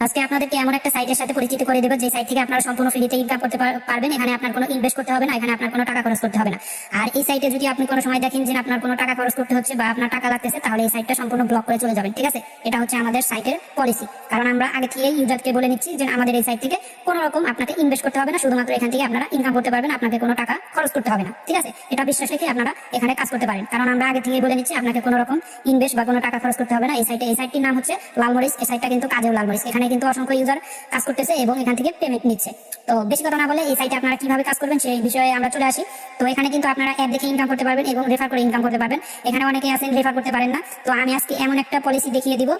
আজকে আপনাদেরকে এমন একটা সাইটের সাথে পরিচিত করে দেবো যে সাইট থেকে আপনারা সম্পূর্ণ ফ্রিতে ইনকাম করতে পারবেন। এখানে আপনার কোনো ইনভেস্ট করতে হবে না, এখানে আপনার কোনো টাকা খরচ করতে হবে না। আর এই সাইটে যদি আপনি কোনো সময় দেখেন যে আপনার কোনো টাকা খরচ করতে হচ্ছে বা আপনার টাকা লাগতেছে, তাহলে এই সাইটটা সম্পূর্ণ ব্লক করে চলে যাবেন। ঠিক আছে, এটা হচ্ছে আমাদের সাইটের পলিসি। কারণ আমরা আগে থেকে ইউজারকে বলে নিচ্ছি যে আমাদের এই সাইট থেকে কোনো রকম আপনাকে ইনভেস্ট করতে হবে না, শুধুমাত্র এখান থেকে আপনারা ইনকাম করতে পারবেন, আপনাকে কোনো টাকা খরচ করতে হবে না। ঠিক আছে, এটা বিশ্বাস রেখে আপনারা এখানে কাজ করতে পারেন। কারণ আমরা আগে থেকে বলে নিচ্ছি আপনাকে কোনো রকম ইনভেস্ট বা কোনো টাকা খরচ করতে হবে না। এই সাইটটির নাম হচ্ছে লালমরিচ। এই সাইটটা কিন্তু কাজেও লালমরিচ। এখানে কিন্তু অসংখ্য ইউজার কাজ করতেছে এবং এখান থেকে পেমেন্ট নিচ্ছে। তো বেশি কথা না বলে এই সাইটে আপনারা কিভাবে কাজ করবেন সেই বিষয়ে আমরা চলে আসি। তো এখানে কিন্তু আপনারা অ্যাড দেখে ইনকাম করতে পারবেন এবং রেফার করে ইনকাম করতে পারবেন। এখানে অনেকে আছেন রেফার করতে পারেন না, তো আমি আজকে এমন একটা পলিসি দেখিয়ে দিব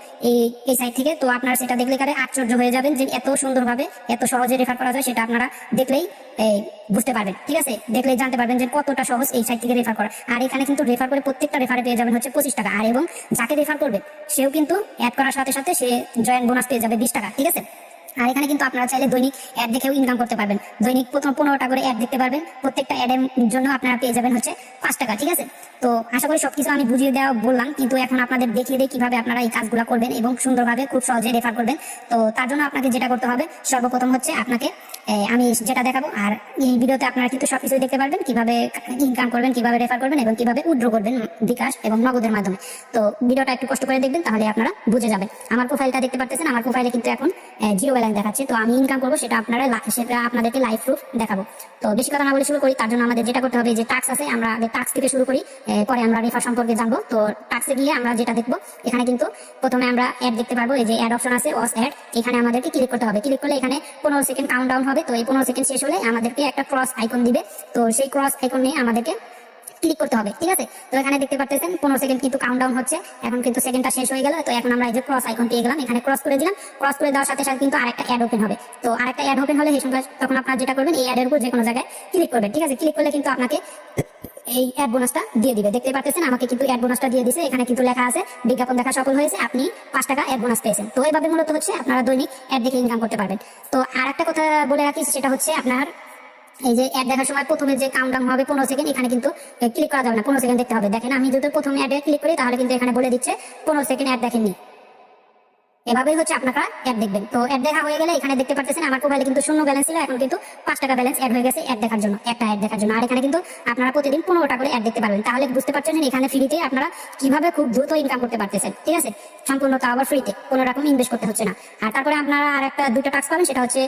এই সাইট থেকে। তো আপনারা সেটা দেখলে কারে আশ্চর্য হয়ে যাবেন যে এত সুন্দরভাবে এত সহজে রেফার করা যায়, সেটা আপনারা দেখলেই বুঝতে পারবেন। ঠিক আছে, দেখলেই জানতে পারবেন যে কতটা সহজ এই সাইট থেকে রেফার করা। আর এখানে কিন্তু রেফার করে প্রত্যেকটা রেফারে পেয়ে যাবেন হচ্ছে 25 টাকা। আর এবং যাকে রেফার করবে সেও কিন্তু অ্যাড করার সাথে সাথে সে জয়েন্ট বোনাস পেয়ে যাবে 20 টাকা। ঠিক আছে, আর এখানে কিন্তু আপনারা চাইলে দৈনিক অ্যাড দেখেও ইনকাম করতে পারবেন। দৈনিক প্রথম 15টা করে অ্যাড দেখতে পারবেন। প্রত্যেকটা অ্যাডের জন্য আপনারা পেয়ে যাবেন হচ্ছে 5 টাকা। ঠিক আছে, তো আশা করি সবকিছু আমি বুঝিয়ে দেওয়া বললাম, কিন্তু এখন আপনাদের দেখিয়ে দিই কিভাবে আপনারা এই কাজগুলো করবেন এবং সুন্দরভাবে খুব সহজে রেফার করবেন। তো তার জন্য আপনাকে যেটা করতে হবে, সর্বপ্রথম হচ্ছে আপনাকে আমি যেটা দেখাবো, আর এই ভিডিওতে আপনারা কিন্তু সবকিছু দেখতে পারবেন, কিভাবে ইনকাম করবেন, কিভাবে রেফার করবেন এবং কিভাবে উইথড্র করবেন বিকাশ এবং নগদের মাধ্যমে। তো ভিডিওটা একটু কষ্ট করে দেখবেন, তাহলে আপনারা বুঝে যাবেন। আমার প্রোফাইলটা দেখতে পাচ্ছেন, আমার প্রোফাইলে কিন্তু এখন 0 ব্যালেন্স দেখাচ্ছে। তো আমি ইনকাম করবো সেটা আপনাদেরকে লাইভ প্রুফ দেখাবো। তো বেশি কথা না বলে শুরু করি। তার জন্য আমাদের যেটা করতে হবে, যে টাস্ক আছে, আমরা আগে টাস্ক থেকে শুরু করি, পরে আমরা রেফার সম্পর্কে জানবো। তো টাস্কে গিয়ে আমরা যেটা দেখবো, এখানে কিন্তু প্রথমে আমরা অ্যাড দেখতে পারবো। এই যে অ্যাড অপশন আছে, ওয়াচ অ্যাড, এখানে আমাদেরকে ক্লিক করতে হবে। ক্লিক করলে এখানে 15 সেকেন্ড কাউন্ট ডাউন হবে। তো এই 15 সেকেন্ড শেষ হলে আমাদেরকে একটা ক্রস আইকন দিবে। তো সেই ক্রস আইকন নিয়ে আমাদেরকে ক্লিক করতে হবে। ঠিক আছে, তো এখানে দেখতে পাচ্ছেন 15 সেকেন্ড কিন্তু কাউন্টডাউন হচ্ছে। এখন কিন্তু সেকেন্ডটা শেষ হয়ে গেল। তো এখন আমরা এই যে ক্রস আইকন পেয়ে গেলাম, এখানে ক্রস করে দিলাম। ক্রস করে দেওয়ার সাথে সাথে কিন্তু আরেকটা অ্যাড ওপেন হবে। তো আরেকটা অ্যাড ওপেন হলে এই সময় তখন আপনারা যেটা করবেন, এই অ্যাডের উপর যে কোনো জায়গায় ক্লিক করবেন। ঠিক আছে, ক্লিক করলে কিন্তু আপনাকে এই অ্যাড বোনাসটা দিয়ে দিবে। দেখতে পাচ্ছেন আমাকে কিন্তু অ্যাড বোনাসটা দিয়ে দিছে। এখানে কিন্তু লেখা আছে বিজ্ঞাপন দেখা সফল হয়েছে, আপনি 5 টাকা অ্যাড বোনাস পেয়েছেন। তো এইভাবে মূলত হচ্ছে আপনারা দৈনিক অ্যাড দেখে ইনকাম করতে পারবেন। তো আর একটা কথা বলে রাখি, সেটা হচ্ছে আপনার এই যে অ্যাড দেখার সময় প্রথমে যে কাউন্টডাউন হবে 15 সেকেন্ড, এখানে কিন্তু ক্লিক করা যাবে না, 15 সেকেন্ড দেখতে হবে। দেখেন আমি যদি প্রথমে অ্যাডে ক্লিক করি, তাহলে কিন্তু এখানে বলে দিচ্ছে 15 সেকেন্ড অ্যাড দেখেননি। এভাবেই হচ্ছে আপনারা অ্যাড দেখবেন। তো অ্যাড দেখা হয়ে গেলে এখানে দেখতে পাচ্ছেন আমার মোবাইলে কিন্তু 0 ব্যালেন্স ছিল, এখন কিন্তু 5 টাকা ব্যালেন্স অ্যাড হয়ে গেছে অ্যাড দেখার জন্য, একটা অ্যাড দেখার জন্য। আর এখানে কিন্তু আপনারা প্রতিদিন 15টা করে অ্যাড দেখতে পারবেন। তাহলে বুঝতে পারছেন এখানে ফ্রিতে আপনারা কিভাবে খুব দ্রুত ইনকাম করতে পারতেছেন। ঠিক আছে, সম্পূর্ণ তা আবার ফ্রিতে, কোনো রকম ইনভেস্ট করতে হচ্ছে না। আর তারপরে আপনারা আর একটা 2টা টাস্ক পাবেন, সেটা হচ্ছে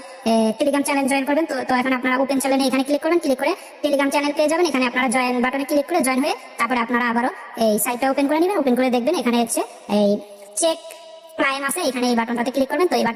টেলিগ্রাম চ্যানেল জয়েন করবেন। তো এখন আপনারা ওপেন চ্যানেলে এখানে ক্লিক করবেন, ক্লিক করে টেলিগ্রাম চ্যানেল পেয়ে যাবেন। এখানে আপনারা জয়েন বাটনে ক্লিক করে জয়েন হয়ে তারপরে আপনারা আবারও এই সাইটটা ওপেন করে নেবেন। ওপেন করে দেখবেন এখানে হচ্ছে এই চেক প্রাইম আছে, এখানে এই বাটনটাতে ক্লিক করবেন। তো এই বাটন